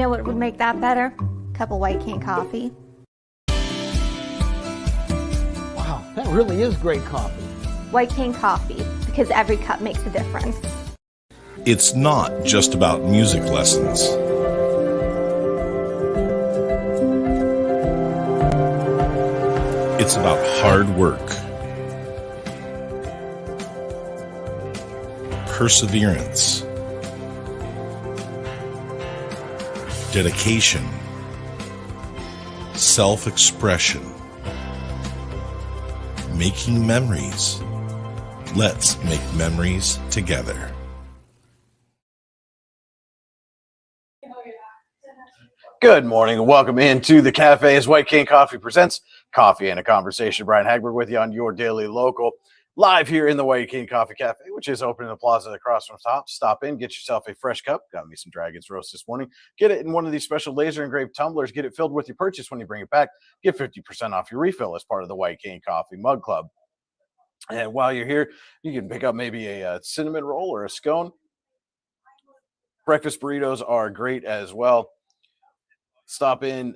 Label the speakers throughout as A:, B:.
A: know what would make that better? A cup of White Cane coffee.
B: Wow, that really is great coffee.
A: White Cane coffee, because every cup makes a difference.
C: It's not just about music lessons. It's about hard work, perseverance, dedication, self-expression, making memories. Let's make memories together.
D: Good morning and welcome into the cafe as White Cane Coffee presents Coffee and a Conversation. Brian Hagberg with you on your daily local, live here in the White Cane Coffee Cafe, which is open in the plaza across from top. Stop in, get yourself a fresh cup. Got me some Dragon's Roast this morning. Get it in one of these special laser engraved tumblers. Get it filled with your purchase when you bring it back. Get 50% off your refill as part of the White Cane Coffee Mug Club. And while you're here, you can pick up maybe a cinnamon roll or a scone. Breakfast burritos are great as well. Stop in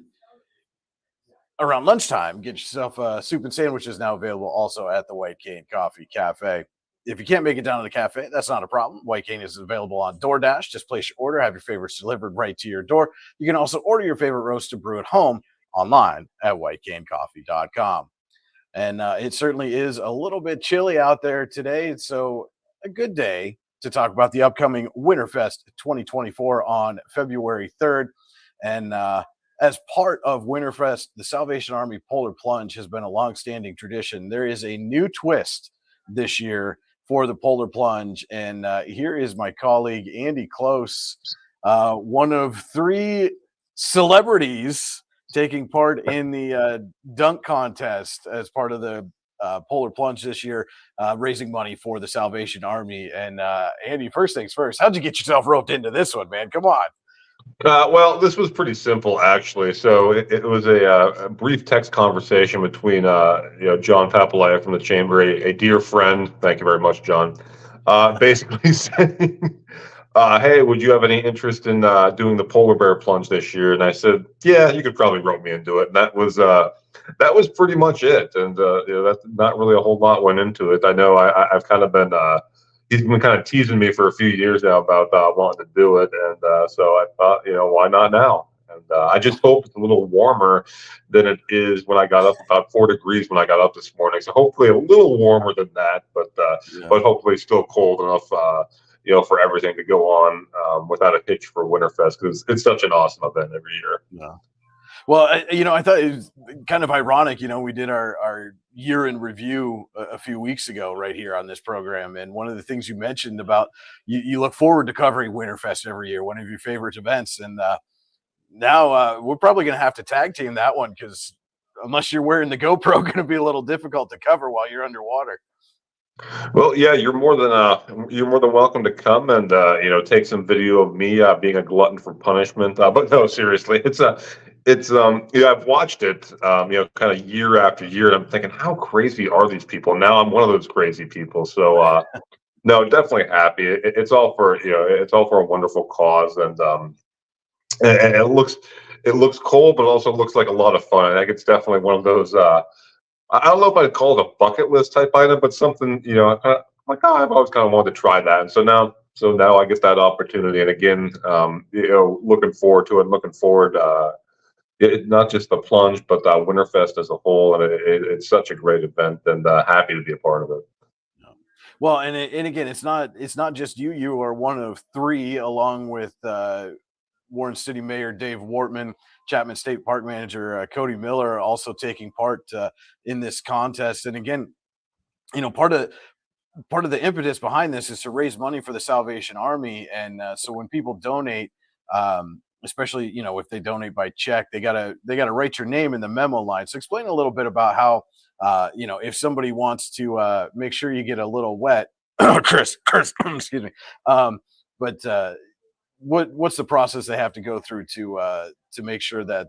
D: around lunchtime, get yourself a soup and sandwiches now available also at the White Cane Coffee Cafe. If you can't make it down to the cafe, that's not a problem. White Cane is available on DoorDash. Just place your order, have your favorites delivered right to your door. You can also order your favorite roast to brew at home online at whitecanecoffee.com. And it certainly is a little bit chilly out there today, so a good day to talk about the upcoming Winterfest 2024 on February 3rd. And as part of Winterfest, the Salvation Army Polar Plunge has been a longstanding tradition. There is a new twist this year for the Polar Plunge, and here is my colleague Andy Close, one of three celebrities taking part in the dunk contest as part of the Polar Plunge this year, raising money for the Salvation Army. And Andy, first things first, how'd you get yourself roped into this one, man? Come on.
E: Well, this was pretty simple, actually. So it was a brief text conversation between John Papalaya from the Chamber, a dear friend. Thank you very much, John. Basically saying, hey, would you have any interest in doing the polar bear plunge this year? And I said, yeah, you could probably rope me into it. And that was pretty much it. And that's not really a whole lot went into it. I know I've kind of been. He's been kind of teasing me for a few years now about wanting to do it, and so I thought, why not now? And I just hope it's a little warmer than it is when I got up, about 4 degrees when I got up this morning. So hopefully a little warmer than that, but hopefully still cold enough, for everything to go on without a hitch for Winterfest, because it's such an awesome event every year.
D: Yeah. Well, I thought it was kind of ironic. We did our year in review a few weeks ago right here on this program. And one of the things you mentioned about you look forward to covering Winterfest every year, one of your favorite events. And now we're probably going to have to tag team that one, because unless you're wearing the GoPro, going to be a little difficult to cover while you're underwater.
E: Well, yeah, you're more than welcome to come and take some video of me being a glutton for punishment. But no, seriously, I've watched it, kind of year after year, and I'm thinking, how crazy are these people? Now I'm one of those crazy people. So, no, definitely happy. It's all for a wonderful cause, and it looks cold, but also looks like a lot of fun. I think it's definitely one of those. I don't know if I'd call it a bucket list type item, but something, I'm like, oh, I've always kind of wanted to try that. And so now I get that opportunity. And again, looking forward to it, looking forward, not just the plunge, but Winterfest as a whole. And it's such a great event, and happy to be a part of it.
D: Well, and again, it's not just you. You are one of three, along with Warren City Mayor Dave Wortman, Chapman State Park Manager Cody Miller, also taking part in this contest. And again, part of the impetus behind this is to raise money for the Salvation Army. And so when people donate, especially if they donate by check, they gotta write your name in the memo line. So explain a little bit about how if somebody wants to make sure you get a little wet, Chris, excuse me, but what's the process they have to go through to make sure that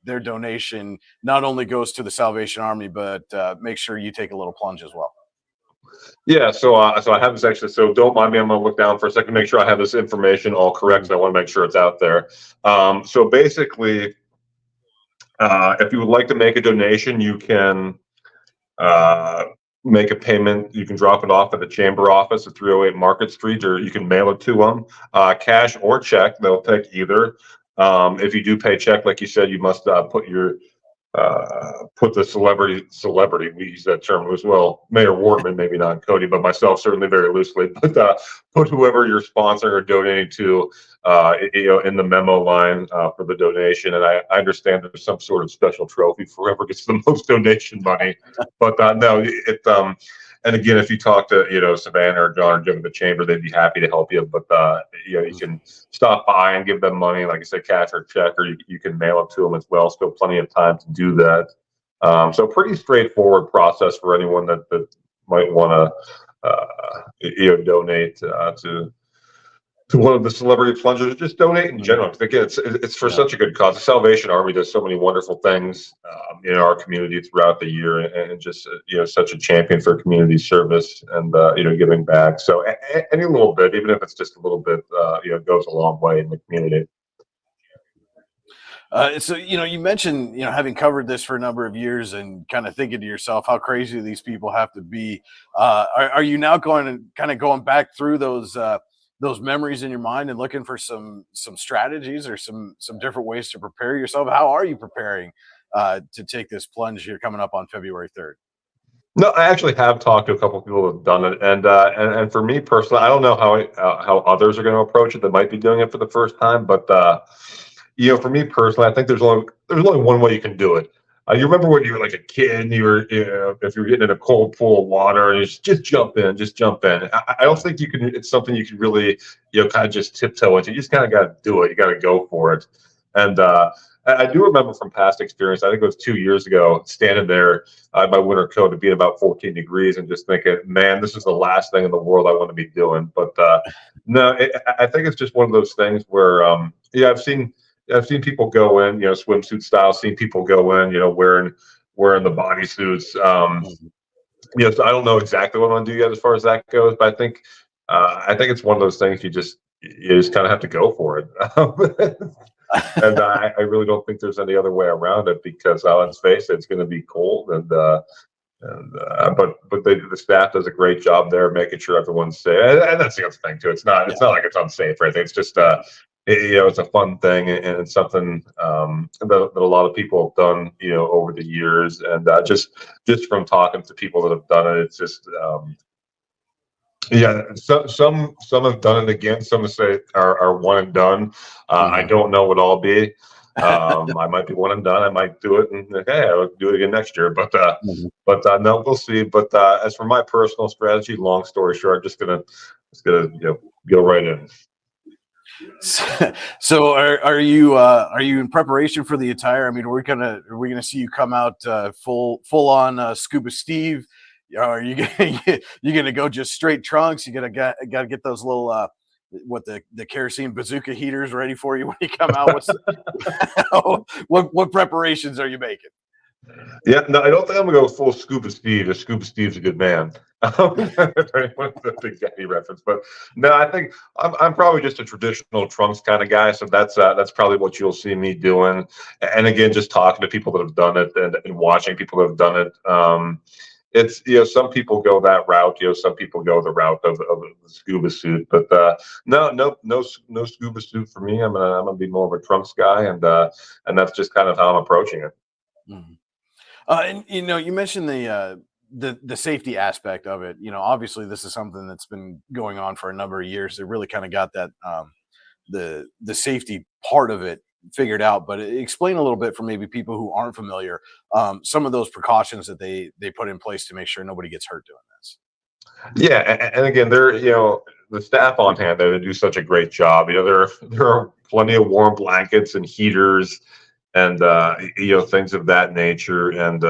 D: their donation not only goes to the Salvation Army, but make sure you take a little plunge as well?
E: Yeah, so I have this actually. So don't mind me. I'm gonna look down for a second, make sure I have this information all correct. 'Cause I want to make sure it's out there. So basically, if you would like to make a donation, you can uh, make a payment. You can drop it off at the chamber office at 308 Market Street, or you can mail it to them, cash or check. They'll take either. If you do pay check, like you said, you must put the celebrity, we use that term as well, Mayor Wardman, maybe not Cody, but myself certainly very loosely, but put whoever you're sponsoring or donating to in the memo line for the donation. And I understand there's some sort of special trophy for whoever gets the most donation money, but no, and again, if you talk to Savannah or John or Jim at the chamber, they'd be happy to help you. But you can stop by and give them money, like I said, cash or check, or you can mail it to them as well. Still plenty of time to do that. So pretty straightforward process for anyone that might want to donate to one of the celebrity plungers, just donate in general. Again, it's for such a good cause. The Salvation Army does so many wonderful things in our community throughout the year, and just such a champion for community service and giving back. So any little bit, even if it's just a little bit, goes a long way in the community.
D: So you mentioned having covered this for a number of years and kind of thinking to yourself how crazy these people have to be. Are you now going back through those memories in your mind and looking for some strategies or some different ways to prepare yourself? How are you preparing to take this plunge here coming up on February 3rd?
E: No, I actually have talked to a couple of people who have done it, and for me personally, I don't know how others are going to approach it that might be doing it for the first time, but for me personally, I think there's only one way you can do it. You remember when you were like a kid and you were, if you're getting in a cold pool of water and just jump in. I don't think you can, it's something you can really, kind of just tiptoe into. You just kind of got to do it. You got to go for it. And I do remember from past experience, I think it was 2 years ago, standing there in my winter coat, it being about 14 degrees and just thinking, man, this is the last thing in the world I want to be doing. But no, I think it's just one of those things where, I've seen people go in, swimsuit style. Seen people go in, wearing the bodysuits. So I don't know exactly what I'm gonna do yet as far as that goes, but I think it's one of those things you just kind of have to go for it. And I really don't think there's any other way around it because let's face it, it's going to be cold but the staff does a great job there making sure everyone's safe. And that's the other thing too. It's not like it's unsafe or anything. It's just it's a fun thing and it's something that a lot of people have done over the years, and just from talking to people that have done it, it's just some have done it again. Some say are one and done. I don't know what I'll be. I might be one and done. I might do it and I'll do it again next year. But no, we'll see. But as for my personal strategy, long story short, I'm just gonna go right in.
D: So are you in preparation for the attire? I mean, are we gonna see you come out full on Scuba Steve? Are you gonna go just straight trunks? You gotta get those little the kerosene bazooka heaters ready for you when you come out. What preparations are you making?
E: Yeah, no, I don't think I'm gonna go full Scuba Steve. Scuba Steve's a good man. If anyone's a Big Daddy reference, but no, I think I'm probably just a traditional trunks kind of guy. So that's probably what you'll see me doing. And again, just talking to people that have done it and watching people that have done it. It's some people go that route. Some people go the route of the scuba suit. But no scuba suit for me. I'm gonna be more of a trunks guy, and that's just kind of how I'm approaching it.
D: Mm-hmm. And you mentioned the safety aspect of it. Obviously this is something that's been going on for a number of years. They really kind of got that the safety part of it figured out. But explain a little bit for maybe people who aren't familiar, some of those precautions that they put in place to make sure nobody gets hurt doing this.
E: Yeah, and again, they're the staff on hand, they do such a great job. There are plenty of warm blankets and heaters and things of that nature, and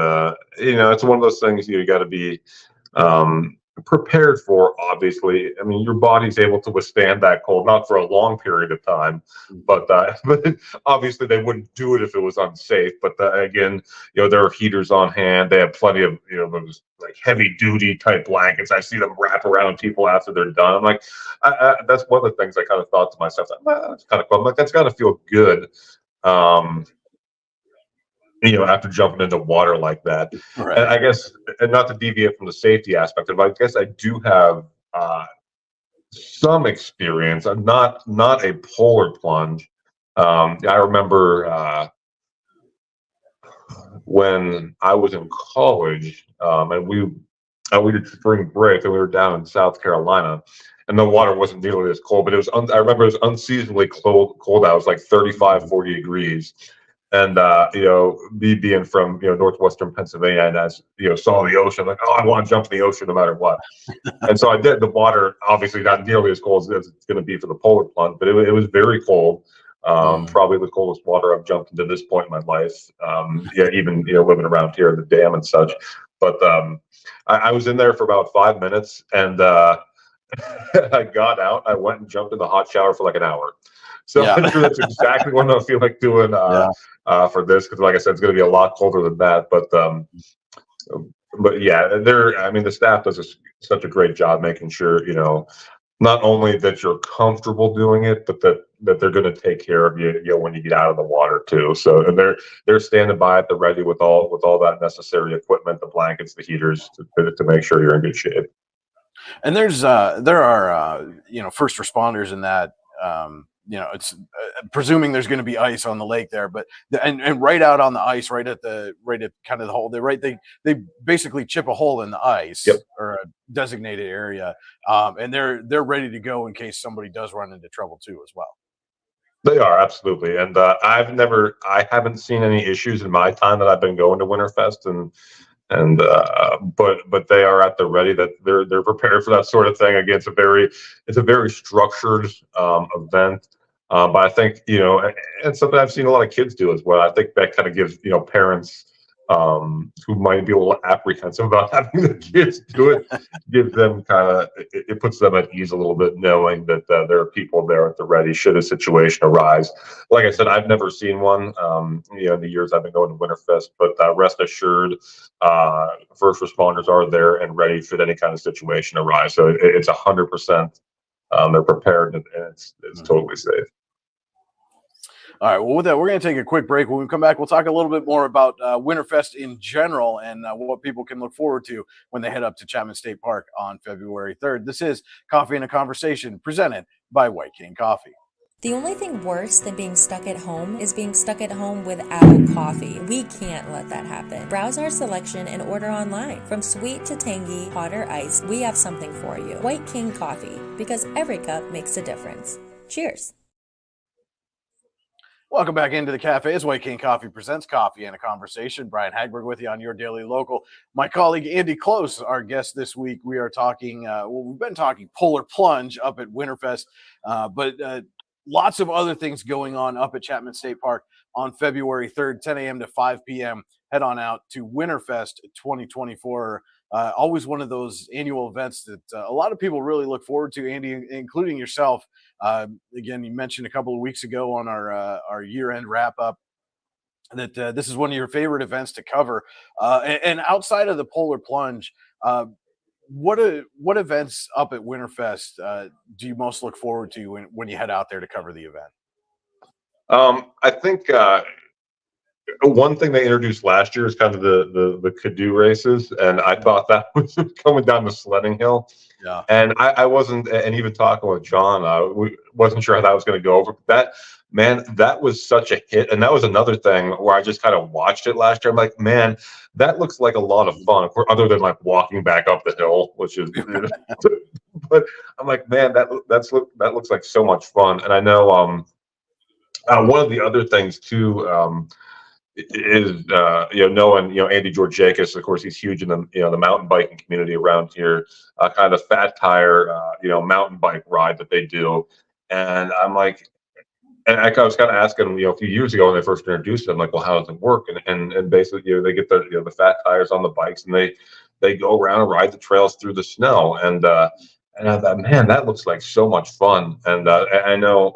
E: it's one of those things you got to be prepared for, obviously. I mean, your body's able to withstand that cold, not for a long period of time, but but obviously they wouldn't do it if it was unsafe. But again, there are heaters on hand. They have plenty of those like heavy duty type blankets. I see them wrap around people after they're done. I'm like, that's one of the things I kind of thought to myself. That's kind of cool. I'm like, that's got to feel good. Um, after jumping into water like that.
D: Right.
E: And I guess, and not to deviate from the safety aspect of it, I guess I do have some experience. I'm not a polar plunge. I remember when I was in college, and we did spring break, and we were down in South Carolina, and the water wasn't nearly as cold, but it was. I remember it was unseasonably cold out. It was like 35, 40 degrees. And me being from northwestern Pennsylvania, and as saw the ocean, like, oh, I want to jump in the ocean no matter what. And so I did. The water obviously not nearly as cold as it's going to be for the polar plunge, but it was very cold. Probably the coldest water I've jumped into this point in my life. Even living around here in the dam and such. But I was in there for about 5 minutes, and I got out. I went and jumped in the hot shower for like an hour. So I'm sure that's exactly what I feel like doing for this, because like I said, it's going to be a lot colder than that. But yeah, the staff does such a great job making sure not only that you're comfortable doing it, but that they're going to take care of you, when you get out of the water too. So, and they're standing by at the ready with all that necessary equipment, the blankets, the heaters, to make sure you're in good shape.
D: And there are first responders in that. It's presuming there's going to be ice on the lake there, but and right out on the ice, right at kind of the hole, they basically chip a hole in the ice.
E: Yep.
D: Or a designated area, and they're ready to go in case somebody does run into trouble too as well.
E: They are, absolutely, and I haven't seen any issues in my time that I've been going to Winterfest, but they are at the ready, that they're prepared for that sort of thing. Again, it's a very structured event. But I think, and something I've seen a lot of kids do as well. I think that kind of gives, parents who might be a little apprehensive about having the kids do it, gives them it puts them at ease a little bit, knowing that there are people there at the ready should a situation arise. Like I said, I've never seen one, in the years I've been going to Winterfest, but rest assured, first responders are there and ready should any kind of situation arise. So it's 100%. They're prepared, and it's totally safe.
D: All right. Well, with that, we're going to take a quick break. When we come back, we'll talk a little bit more about Winterfest in general and what people can look forward to when they head up to Chapman State Park on February 3rd. This is Coffee and a Conversation, presented by White King Coffee.
F: The only thing worse than being stuck at home is being stuck at home without coffee. We can't let that happen. Browse our selection and order online. From sweet to tangy, hot or iced, we have something for you. White King Coffee, because every cup makes a difference. Cheers.
D: Welcome back into the cafe as White King Coffee presents Coffee and a Conversation. Brian Hagberg with you on your daily local. My colleague Andy Close, our guest this week. We are talking, we've been talking Polar Plunge up at Winterfest, but lots of other things going on up at Chapman State Park on February 3rd, 10 a.m. to 5 p.m. Head on out to Winterfest 2024. Always one of those annual events that a lot of people really look forward to, Andy, including yourself. Again, you mentioned a couple of weeks ago on our year-end wrap-up that this is one of your favorite events to cover. And outside of the Polar Plunge, what events up at Winterfest do you most look forward to when you head out there to cover the event?
E: I think one thing they introduced last year is kind of the canoe races, and I thought that was coming down the sledding hill.
D: Yeah.
E: And I wasn't, and even talking with John, we wasn't sure how that was going to go over. But that was such a hit, and that was another thing where I just kind of watched it last year. I'm like, man, that looks like a lot of fun, other than like walking back up the hill, which is. But I'm like, man, that looks like so much fun. And I know one of the other things too. Is knowing Andy Georgiakis, of course, he's huge in the mountain biking community around here. Kind of fat tire mountain bike ride that they do, and I'm like, and I was kind of asking him a few years ago when they first introduced it, I'm like, well, how does it work? And basically they get the fat tires on the bikes, and they go around and ride the trails through the snow. And I thought, man, that looks like so much fun. And I know,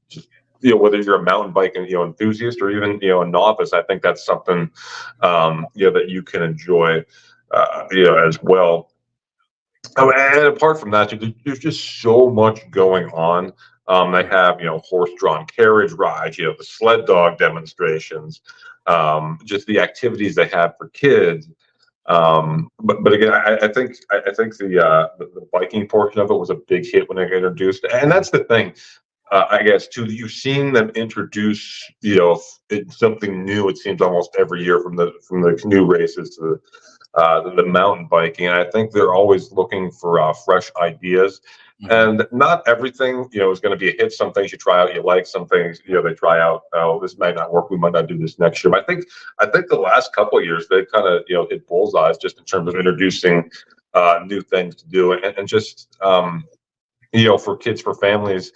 E: just whether you're a mountain biking enthusiast or even a novice, I think that's something that you can enjoy as well. Oh, and apart from that, there's just so much going on. They have, horse-drawn carriage rides, the sled dog demonstrations, just the activities they have for kids. But again, I think the biking portion of it was a big hit when they got introduced, and that's the thing. I guess too, you've seen them introduce, something new. It seems almost every year from the canoe races to the mountain biking, and I think they're always looking for fresh ideas. And not everything, is going to be a hit. Some things you try out, you like. Some things, they try out. Oh, this might not work. We might not do this next year. But I think the last couple of years they've kind of, hit bullseyes just in terms of introducing new things to do, and just for kids, for families.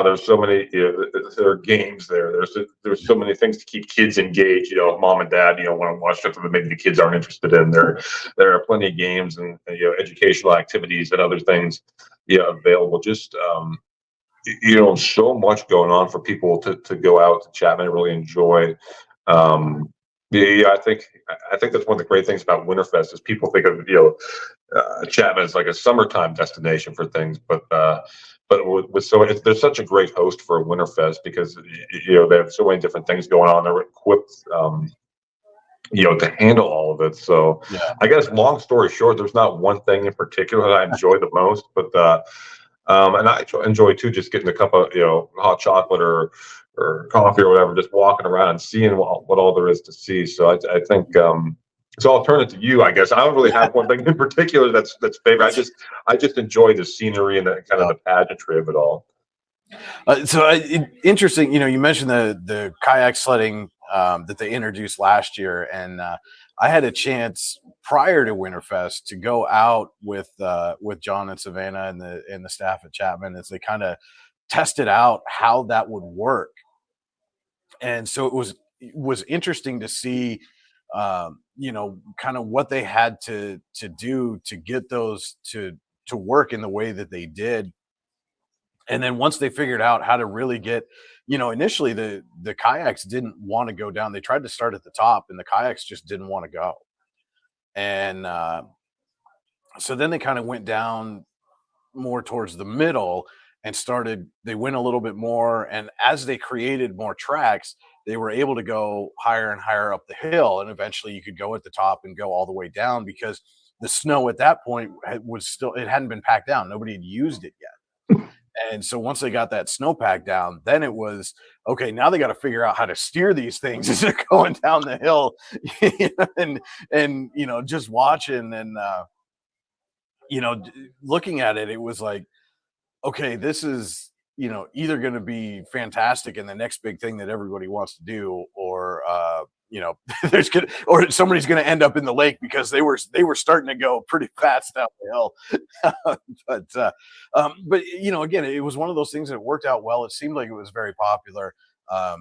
E: There's so many, there are games there. There's so many things to keep kids engaged. Mom and dad, want to watch something that maybe the kids aren't interested in. There are plenty of games and educational activities and other things, available. Just so much going on for people to go out to Chapman and really enjoy. I think that's one of the great things about Winterfest is people think of Chapman as like a summertime destination for things, but there's such a great host for a Winterfest because they have so many different things going on. They're equipped to handle all of it. So I guess long story short, there's not one thing in particular that I enjoy the most, but and I enjoy too just getting a cup of hot chocolate or coffee or whatever, just walking around and seeing what all there is to see. So I think so I'll turn it to you, I guess. I don't really have one thing in particular that's favorite. I just enjoy the scenery and the kind of the pageantry of it all.
D: Interesting. You mentioned the kayak sledding that they introduced last year, and I had a chance prior to Winterfest to go out with John and Savannah and the staff at Chapman as they kind of tested out how that would work. And so it was interesting to see kind of what they had to do to get those to work in the way that they did. And then once they figured out how to really get, initially the kayaks didn't want to go down. They tried to start at the top and the kayaks just didn't want to go. And so then they kind of went down more towards the middle and they went a little bit more. And as they created more tracks, they were able to go higher and higher up the hill. And eventually you could go at the top and go all the way down because the snow at that point it hadn't been packed down. Nobody had used it yet. And so once they got that snowpack down, then it was, okay, now they got to figure out how to steer these things as they're going down the hill and just watching and, looking at it, it was like, okay, this is, either going to be fantastic and the next big thing that everybody wants to do, or, or somebody's going to end up in the lake because they were starting to go pretty fast down the hill. But again, it was one of those things that worked out well. It seemed like it was very popular. I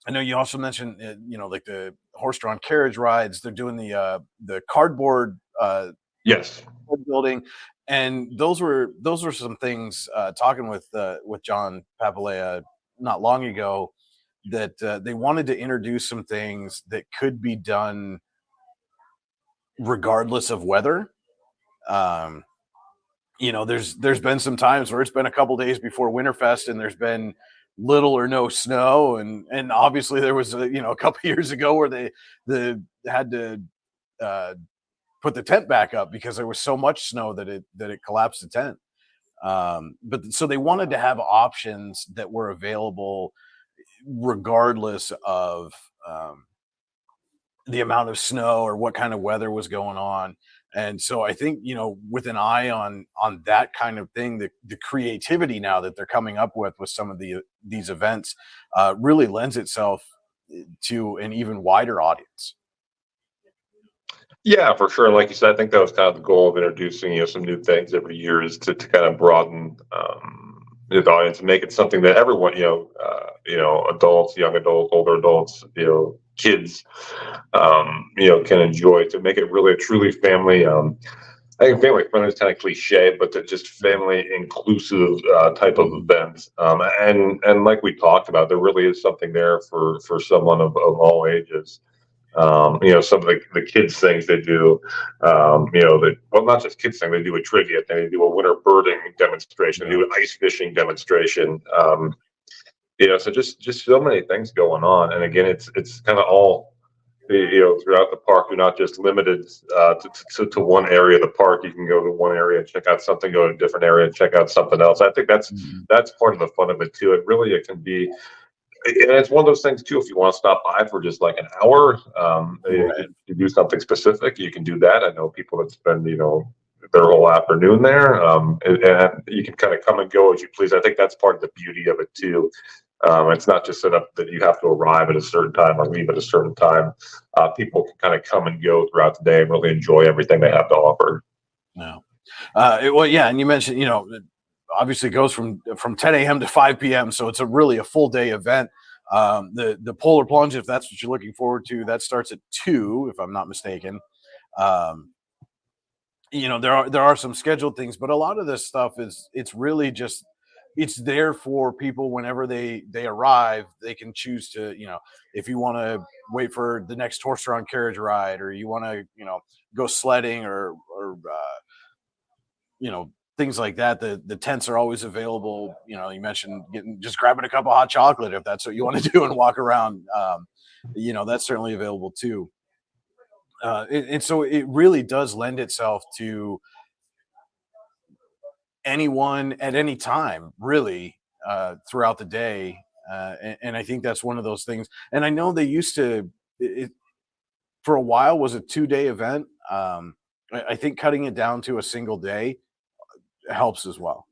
D: know you also mentioned, like the horse-drawn carriage rides. They're doing the cardboard
E: yes
D: building, and those were some things. Talking with John Papalea not long ago, that they wanted to introduce some things that could be done regardless of weather. There's been some times where it's been a couple days before Winterfest and there's been little or no snow, and obviously there was a couple years ago where they had to put the tent back up because there was so much snow that it collapsed the tent. But so they wanted to have options that were available regardless of the amount of snow or what kind of weather was going on. And so I think, with an eye on that kind of thing, the creativity now that they're coming up with some of these events really lends itself to an even wider audience.
E: Yeah, for sure. Like you said, I think that was kind of the goal of introducing, some new things every year is to kind of broaden, the audience, make it something that everyone, adults, young adults, older adults, kids, can enjoy, to make it really a truly family. I think family friendly is kind of cliche, but they're just family inclusive type of events. And like we talked about, there really is something there for someone of all ages. Some of the kids things they do, not just kids thing, they do a trivia thing, they do a winter birding demonstration, they do an ice fishing demonstration. So just so many things going on. And again, it's kind of all, throughout the park. You're not just limited to one area of the park. You can go to one area and check out something, go to a different area and check out something else. I think that's part of the fun of it too. It can be, and it's one of those things too. If you want to stop by for just like an hour, to do something specific, you can do that. I know people that spend their whole afternoon there, and you can kind of come and go as you please. I think that's part of the beauty of it too. It's not just set up that you have to arrive at a certain time or leave at a certain time. People can kind of come and go throughout the day and really enjoy everything they have to offer.
D: No. And you mentioned, it obviously goes from 10 a.m. to 5 p.m. So it's really a full day event. The Polar Plunge, if that's what you're looking forward to, that starts at 2, if I'm not mistaken. There are some scheduled things, but a lot of this stuff it's really just, it's there for people whenever they arrive. They can choose to, if you want to wait for the next horse-drawn carriage ride, or you want to, go sledding or things like that. The tents are always available. You mentioned just grabbing a cup of hot chocolate if that's what you want to do and walk around. That's certainly available too. And so it really does lend itself to anyone at any time, really, throughout the day. And I think that's one of those things. And I know they used to, for a while, was a 2-day event. I think cutting it down to a single day helps as well.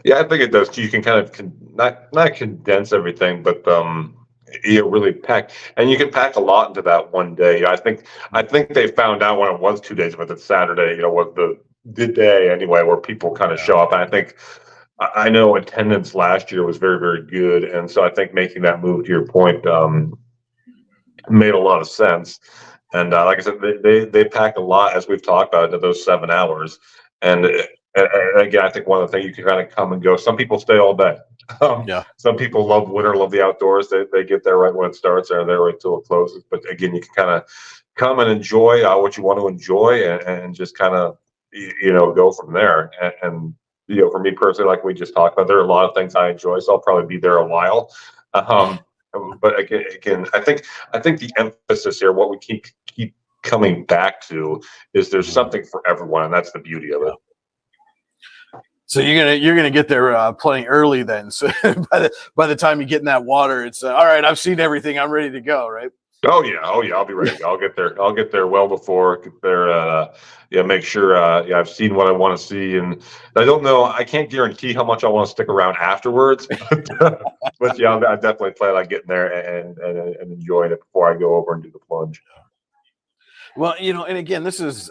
E: Yeah, I think it does too. You can kind of not condense everything, but really pack, and you can pack a lot into that one day. I think they found out when it was 2 days, but it's Saturday, was the day anyway where people kind of show up. And I think I know attendance last year was very, very good, and so I think making that move, to your point, made a lot of sense. And like I said, they pack a lot, as we've talked about, into those 7 hours. And again, I think one of the things, you can kind of come and go. Some people stay all day. Some people love winter, love the outdoors. They get there right when it starts, and they're right till it closes. But again, you can kind of come and enjoy what you want to enjoy, and just kind of go from there. And for me personally, like we just talked about, there are a lot of things I enjoy, so I'll probably be there a while. But again, I think the emphasis here, what we keep coming back to, is there's something for everyone, and that's the beauty of it.
D: So you're gonna get there plenty early then. So by the time you get in that water, it's all right. I've seen everything. I'm ready to go. Right.
E: Oh yeah. I'll be ready. I'll get there well before. Get there. Make sure. I've seen what I want to see, and I don't know. I can't guarantee how much I want to stick around afterwards, but yeah, I definitely plan on getting there and enjoying it before I go over and do the plunge.
D: Well, and again, this is,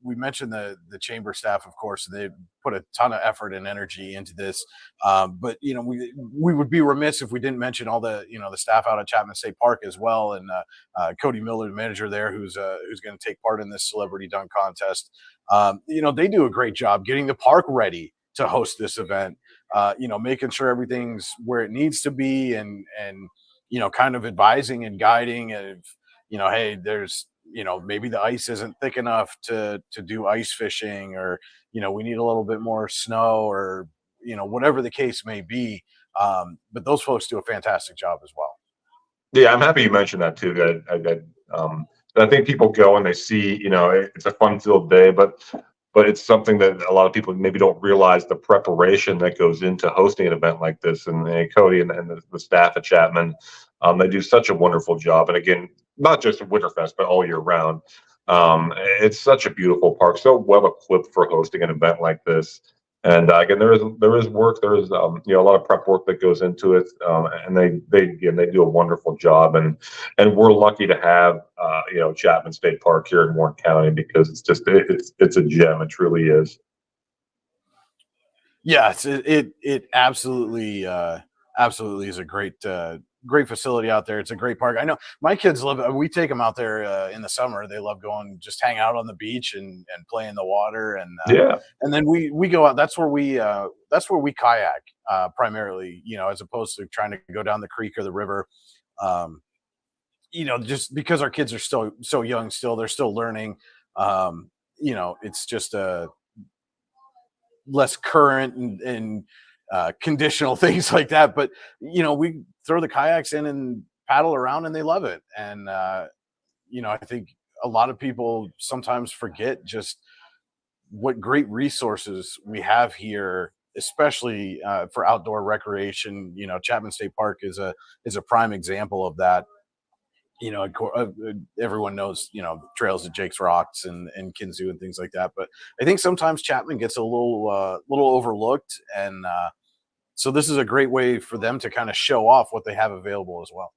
D: we mentioned the chamber staff, of course, they put a ton of effort and energy into this. But, we would be remiss if we didn't mention all the staff out at Chapman State Park as well. And Cody Miller, the manager there, who's going to take part in this celebrity dunk contest. They do a great job getting the park ready to host this event, making sure everything's where it needs to be, and kind of advising and guiding. And, hey, there's, maybe the ice isn't thick enough to do ice fishing, or, we need a little bit more snow, or, whatever the case may be. But those folks do a fantastic job as well.
E: Yeah, I'm happy you mentioned that too. I think people go and they see, it's a fun-filled day, but it's something that a lot of people maybe don't realize the preparation that goes into hosting an event like this. And Cody and the staff at Chapman, they do such a wonderful job. And again, not just at Winterfest, but all year round. It's such a beautiful park, so well equipped for hosting an event like this. And again, there is work. There is a lot of prep work that goes into it, and they do a wonderful job. And we're lucky to have Chapman State Park here in Warren County, because it's a gem. It truly is.
D: Yes, it absolutely absolutely is a great facility out there. It's a great park. I know my kids love it. We take them out there in the summer. They love going, just hang out on the beach and play in the water,
E: Yeah.
D: and then we go out. That's where we kayak primarily. As opposed to trying to go down the creek or the river. Um, just because our kids are still so young, they're still learning. It's just a less current and conditional things like that. But we throw the kayaks in and paddle around, and they love it. And I think a lot of people sometimes forget just what great resources we have here, especially for outdoor recreation. Chapman State Park is a prime example of that. Everyone knows, trails at Jake's Rocks and Kinzu and things like that. But I think sometimes Chapman gets a little overlooked, and so this is a great way for them to kind of show off what they have available as well.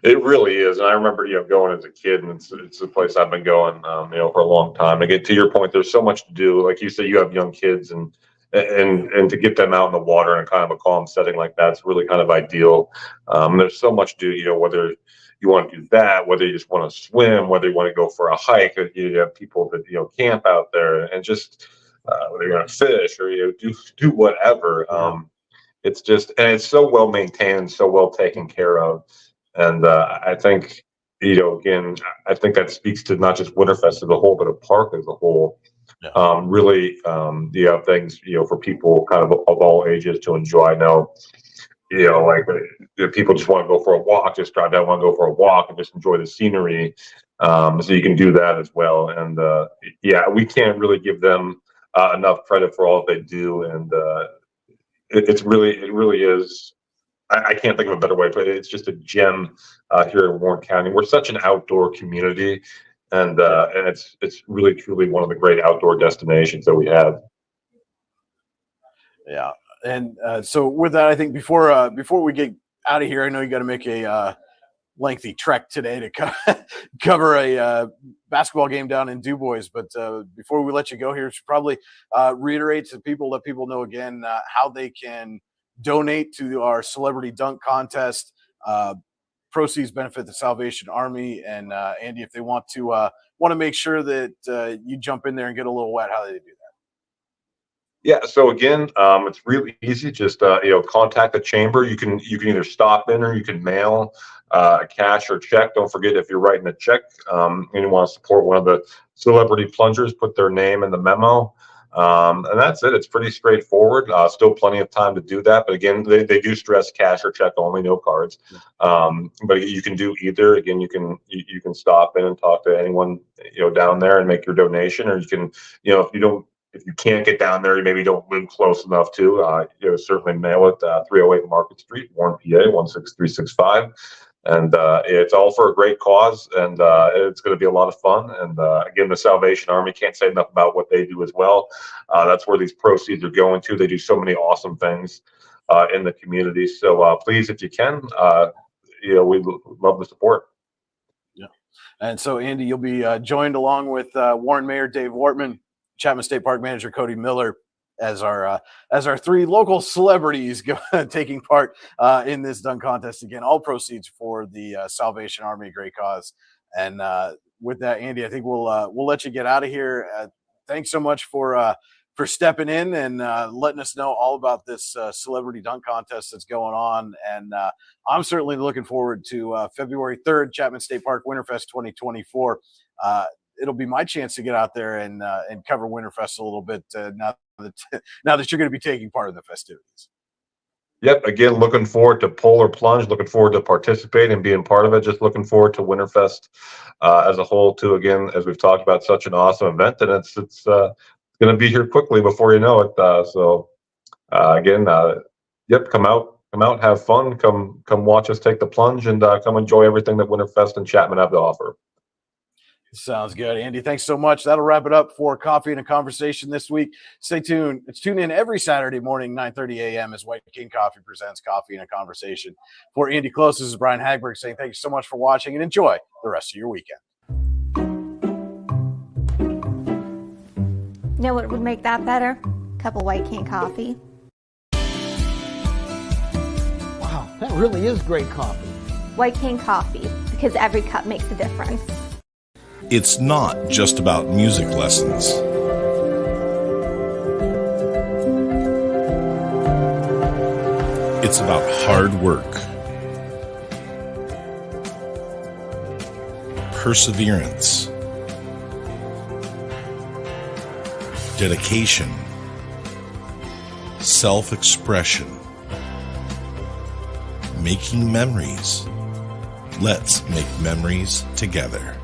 E: It really is, and I remember going as a kid, and it's a place I've been going for a long time. To get to your point, there's so much to do. Like you said, you have young kids, and to get them out in the water in kind of a calm setting like that's really kind of ideal. There's so much to do. Whether you want to do that, whether you just want to swim, whether you want to go for a hike, or you have people that camp out there, and just whether you're going to fish or do whatever. It's just, and it's so well maintained, so well taken care of. And I think, again, I think that speaks to not just Winterfest as a whole, but a park as a whole. Yeah. Really, you have things, for people kind of all ages to enjoy. I know, like if people just want to go for a walk, just drive down, want to go for a walk and just enjoy the scenery. So you can do that as well. And we can't really give them enough credit for all that they do. And it really is. I can't think of a better way, but it's just a gem here in Warren County. We're such an outdoor community, and it's really truly one of the great outdoor destinations that we have.
D: Yeah, and so with that, I think before we get out of here, I know you got to make a lengthy trek today to cover a basketball game down in DuBois. But before we let you go here, should probably reiterate to people, let people know again how they can donate to our celebrity dunk contest. Proceeds benefit the Salvation Army. And Andy, if they want to make sure that you jump in there and get a little wet, how do they do that?
E: Yeah, so again, it's really easy. Just contact the chamber. You can either stop in or you can mail a cash or check. Don't forget, if you're writing a check and you want to support one of the celebrity plungers, put their name in the memo. And that's it. It's pretty straightforward. Still plenty of time to do that. But again, they do stress cash or check only, no cards. But you can do either. Again, you can stop in and talk to anyone down there and make your donation, or you can if you can't get down there, you maybe don't live close enough to, certainly mail it 308 Market Street, Warren, PA 16365. And it's all for a great cause, and it's going to be a lot of fun. And again, the Salvation Army, can't say enough about what they do as well. That's where these proceeds are going to. They do so many awesome things in the community. So please, if you can, we love the support.
D: Yeah. And so, Andy, you'll be joined along with Warren Mayor Dave Wortman, Chapman State Park Manager Cody Miller, as our three local celebrities taking part in this dunk contest. Again, all proceeds for the Salvation Army, great cause. And with that, Andy, I think we'll let you get out of here. Thanks so much for stepping in and letting us know all about this celebrity dunk contest that's going on. And I'm certainly looking forward to February 3rd, Chapman State Park Winterfest 2024. It'll be my chance to get out there and cover Winterfest a little bit now that you're going to be taking part in the festivities.
E: Yep. Again, looking forward to Polar Plunge. Looking forward to participating and being part of it. Just looking forward to Winterfest as a whole, too. Again, as we've talked about, such an awesome event, and it's going to be here quickly before you know it. Yep. Come out, have fun. Come watch us take the plunge, and come enjoy everything that Winterfest and Chapman have to offer.
D: Sounds good, Andy. Thanks so much. That'll wrap it up for Coffee and a Conversation this week. Stay tuned. Tune in every Saturday morning, 9:30 a.m. as White King Coffee presents Coffee and a Conversation. For Andy Close, this is Brian Hagberg saying thank you so much for watching and enjoy the rest of your weekend.
A: You know what would make that better? Cup of white cane coffee.
B: Wow, that really is great coffee.
A: White cane coffee, because every cup makes a difference.
C: It's not just about music lessons. It's about hard work, perseverance, dedication, self-expression, making memories. Let's make memories together.